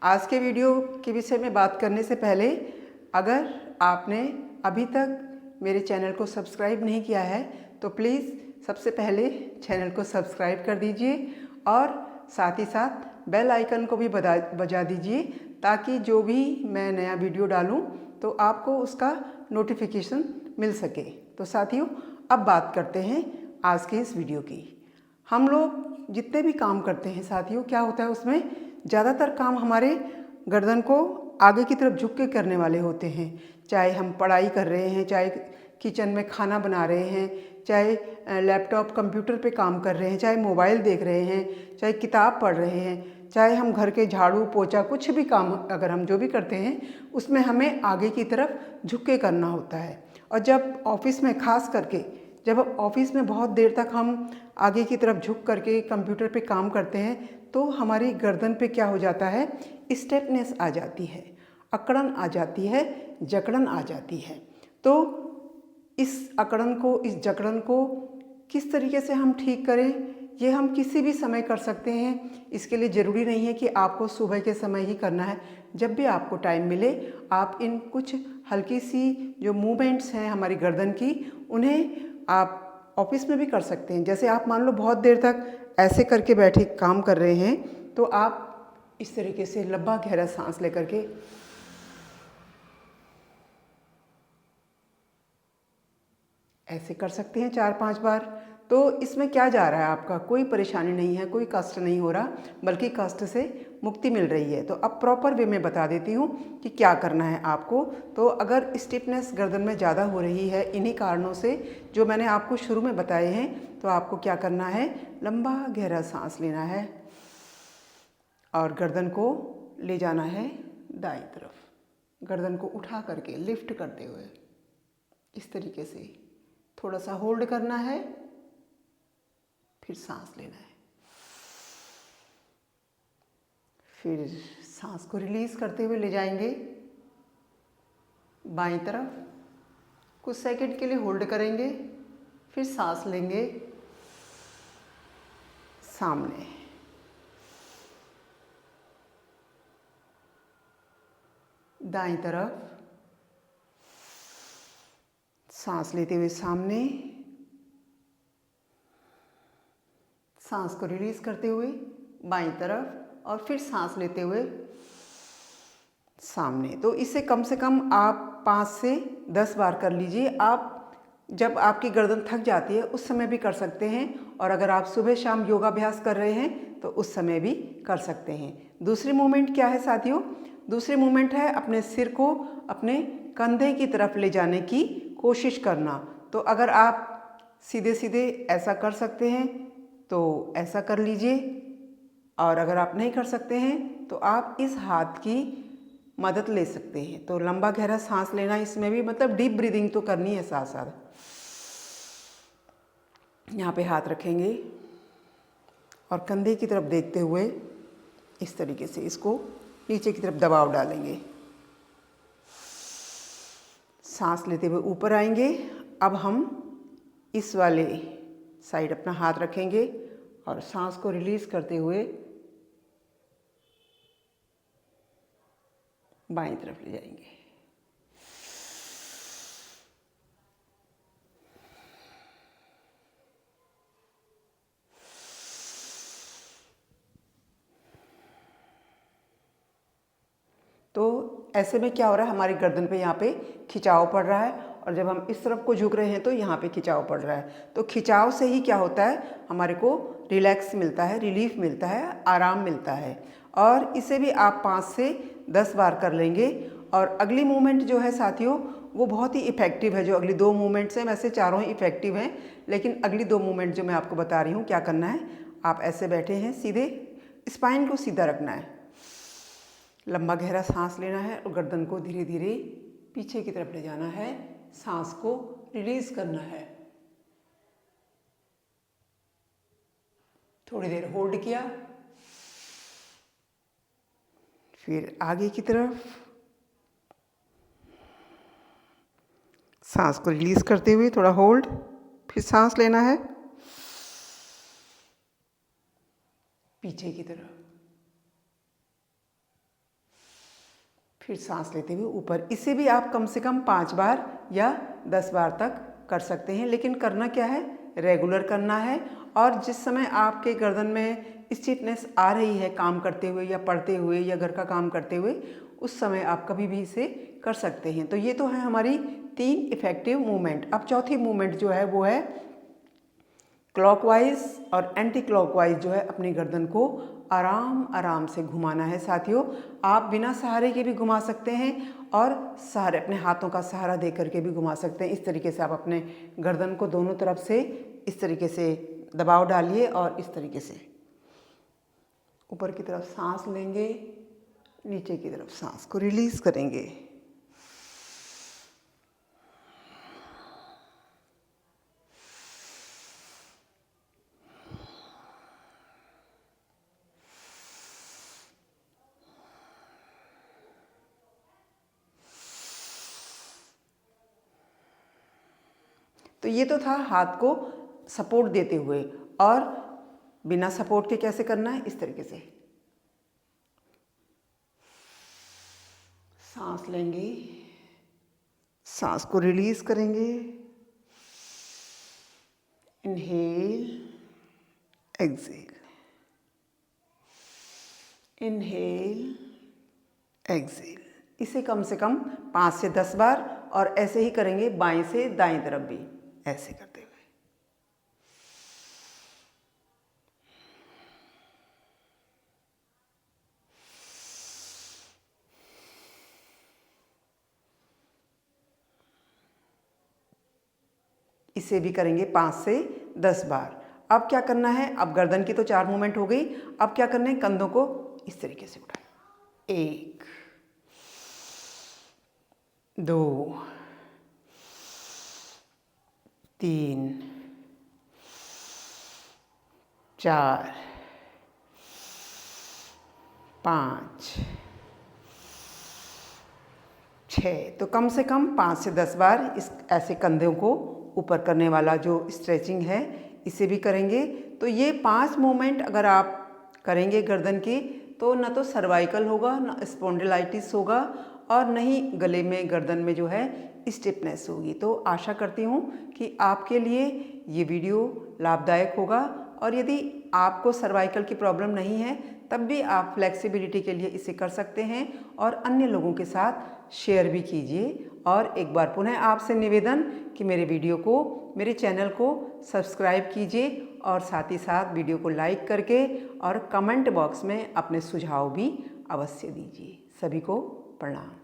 आज के वीडियो के विषय में बात करने से पहले अगर आपने अभी तक मेरे चैनल को सब्सक्राइब नहीं किया है तो प्लीज़ सबसे पहले चैनल को सब्सक्राइब कर दीजिए और साथ ही साथ बेल आइकन को भी बजा दीजिए ताकि जो भी मैं नया वीडियो डालूं तो आपको उसका नोटिफिकेशन मिल सके। तो साथियों, अब बात करते हैं आज के इस वीडियो की। हम लोग जितने भी काम करते हैं साथियों, क्या होता है उसमें ज़्यादातर काम हमारे गर्दन को आगे की तरफ झुक के करने वाले होते हैं। चाहे हम पढ़ाई कर रहे हैं, चाहे किचन में खाना बना रहे हैं, चाहे लैपटॉप कंप्यूटर पे काम कर रहे हैं, चाहे मोबाइल देख रहे हैं, चाहे किताब पढ़ रहे हैं, चाहे हम घर के झाड़ू पोछा कुछ भी काम अगर हम जो भी करते हैं उसमें हमें आगे की तरफ झुक के करना होता है। और जब ऑफिस में खास करके जब ऑफिस में बहुत देर तक हम आगे की तरफ झुक करके कंप्यूटर पे काम करते हैं तो हमारी गर्दन पे क्या हो जाता है, स्टेपनेस आ जाती है, अकड़न आ जाती है, जकड़न आ जाती है। तो इस अकड़न को, इस जकड़न को किस तरीके से हम ठीक करें, ये हम किसी भी समय कर सकते हैं। इसके लिए ज़रूरी नहीं है कि आपको सुबह के समय ही करना है। जब भी आपको टाइम मिले आप इन कुछ हल्की सी जो मूवमेंट्स हैं हमारी गर्दन की, उन्हें आप ऑफिस में भी कर सकते हैं। जैसे आप मान लो बहुत देर तक ऐसे करके बैठे काम कर रहे हैं तो आप इस तरीके से लंबा गहरा सांस लेकर के ऐसे कर सकते हैं 4-5 बार। तो इसमें क्या जा रहा है, आपका कोई परेशानी नहीं है, कोई कष्ट नहीं हो रहा, बल्कि कष्ट से मुक्ति मिल रही है। तो अब प्रॉपर वे में बता देती हूँ कि क्या करना है आपको। तो अगर स्टिफनेस गर्दन में ज़्यादा हो रही है इन्हीं कारणों से जो मैंने आपको शुरू में बताए हैं, तो आपको क्या करना है, लंबा गहरा सांस लेना है और गर्दन को ले जाना है दाईं तरफ, गर्दन को उठा करके लिफ्ट करते हुए इस तरीके से थोड़ा सा होल्ड करना है, फिर सांस लेना है, फिर सांस को रिलीज करते हुए ले जाएंगे बाईं तरफ, कुछ सेकंड के लिए होल्ड करेंगे, फिर सांस लेंगे सामने, दाईं तरफ सांस लेते हुए सामने, सांस को रिलीज करते हुए बाईं तरफ और फिर सांस लेते हुए सामने। तो इसे कम से कम आप 5 से 10 बार कर लीजिए। आप जब आपकी गर्दन थक जाती है उस समय भी कर सकते हैं, और अगर आप सुबह शाम योगाभ्यास कर रहे हैं तो उस समय भी कर सकते हैं। दूसरी मूवमेंट क्या है साथियों, दूसरी मूवमेंट है अपने सिर को अपने कंधे की तरफ ले जाने की कोशिश करना। तो अगर आप सीधे सीधे ऐसा कर सकते हैं तो ऐसा कर लीजिए, और अगर आप नहीं कर सकते हैं तो आप इस हाथ की मदद ले सकते हैं। तो लंबा गहरा सांस लेना, इसमें भी मतलब डीप ब्रीदिंग तो करनी है साथ साथ। यहाँ पे हाथ रखेंगे और कंधे की तरफ देखते हुए इस तरीके से इसको नीचे की तरफ दबाव डालेंगे, सांस लेते हुए ऊपर आएंगे। अब हम इस वाले साइड अपना हाथ रखेंगे और सांस को रिलीज करते हुए बाईं तरफ ले जाएंगे। तो ऐसे में क्या हो रहा है, हमारी गर्दन पे यहाँ पे खिंचाव पड़ रहा है, और जब हम इस तरफ को झुक रहे हैं तो यहाँ पे खिंचाव पड़ रहा है। तो खिंचाव से ही क्या होता है, हमारे को रिलैक्स मिलता है, रिलीफ मिलता है, आराम मिलता है। और इसे भी आप 5 से 10 बार कर लेंगे। और अगली मूवमेंट जो है साथियों वो बहुत ही इफ़ेक्टिव है। जो अगली 2 मूवमेंट्स हैं, वैसे चारों ही इफ़ेक्टिव हैं, लेकिन अगली 2 मूवमेंट जो मैं आपको बता रही हूँ, क्या करना है, आप ऐसे बैठे हैं, सीधे स्पाइन को सीधा रखना है, लंबा गहरा सांस लेना है और गर्दन को धीरे धीरे पीछे की तरफ ले जाना है, सांस को रिलीज करना है। थोड़ी देर होल्ड किया, फिर आगे की तरफ सांस को रिलीज करते हुए थोड़ा होल्ड, फिर सांस लेना है पीछे की तरफ। फिर सांस लेते हुए ऊपर। इसे भी आप कम से कम 5 बार या 10 बार तक कर सकते हैं, लेकिन करना क्या है, रेगुलर करना है। और जिस समय आपके गर्दन में स्टिफनेस आ रही है काम करते हुए या पढ़ते हुए या घर का काम करते हुए, उस समय आप कभी भी इसे कर सकते हैं। तो ये तो है हमारी 3 इफ़ेक्टिव मूवमेंट। अब चौथी मूवमेंट जो है वो है क्लॉकवाइज और एंटी क्लॉकवाइज जो है अपनी गर्दन को आराम आराम से घुमाना है। साथियों, आप बिना सहारे के भी घुमा सकते हैं और सहारे अपने हाथों का सहारा दे करके भी घुमा सकते हैं। इस तरीके से आप अपने गर्दन को दोनों तरफ से इस तरीके से दबाव डालिए और इस तरीके से ऊपर की तरफ सांस लेंगे, नीचे की तरफ सांस को रिलीज करेंगे। तो ये तो था हाथ को सपोर्ट देते हुए, और बिना सपोर्ट के कैसे करना है, इस तरीके से सांस लेंगे, सांस को रिलीज करेंगे, इनहेल एक्सेल, इनहेल एक्सेल। इसे कम से कम 5 से 10 बार, और ऐसे ही करेंगे बाएं से दाएं तरफ भी, ऐसे करते हुए। इसे भी करेंगे 5 से 10 बार। अब क्या करना है, अब गर्दन की तो 4 मूवमेंट हो गई। अब क्या करना है, कंधों को इस तरीके से उठाएं। 1 2 3 4 5 6। तो कम से कम 5 से 10 बार इस ऐसे कंधों को ऊपर करने वाला जो स्ट्रेचिंग है, इसे भी करेंगे। तो ये 5 मूवमेंट अगर आप करेंगे गर्दन की, तो न तो सर्वाइकल होगा, न स्पॉन्डिलाइटिस होगा, और न ही गले में गर्दन में जो है स्टिफनेस होगी। तो आशा करती हूँ कि आपके लिए ये वीडियो लाभदायक होगा। और यदि आपको सर्वाइकल की प्रॉब्लम नहीं है, तब भी आप फ्लेक्सिबिलिटी के लिए इसे कर सकते हैं, और अन्य लोगों के साथ शेयर भी कीजिए। और एक बार पुनः आपसे निवेदन कि मेरे वीडियो को, मेरे चैनल को सब्सक्राइब कीजिए, और साथ ही साथ वीडियो को लाइक करके और कमेंट बॉक्स में अपने सुझाव भी अवश्य दीजिए। सभी को प्रणाम।